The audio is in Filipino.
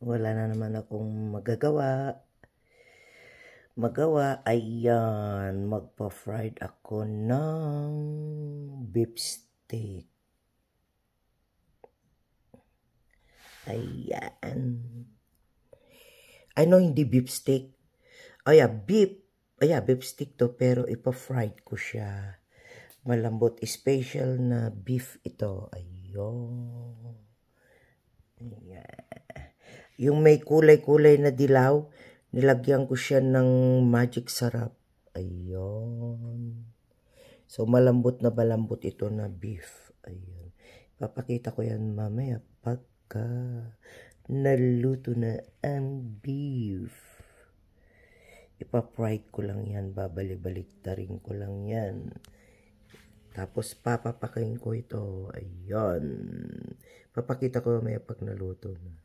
Wala na naman akong magawa. Ayan, magpa-fried ako ng beef steak. Ayan. Ano, hindi beef steak. Beef steak to, pero ipa-fried ko siya. Malambot, special na beef ito. Ayun. Ayan. Yung may kulay-kulay na dilaw, nilagyan ko siya ng magic sarap. Ayun. So, malambot ito na beef. Ayun. Papakita ko yan mamaya pagka naluto na ang beef. Ipa-fry ko lang yan. Babalik-baliktarin ko lang yan. Tapos, papapakain ko ito. Ayun. Papakita ko mamaya pag naluto na.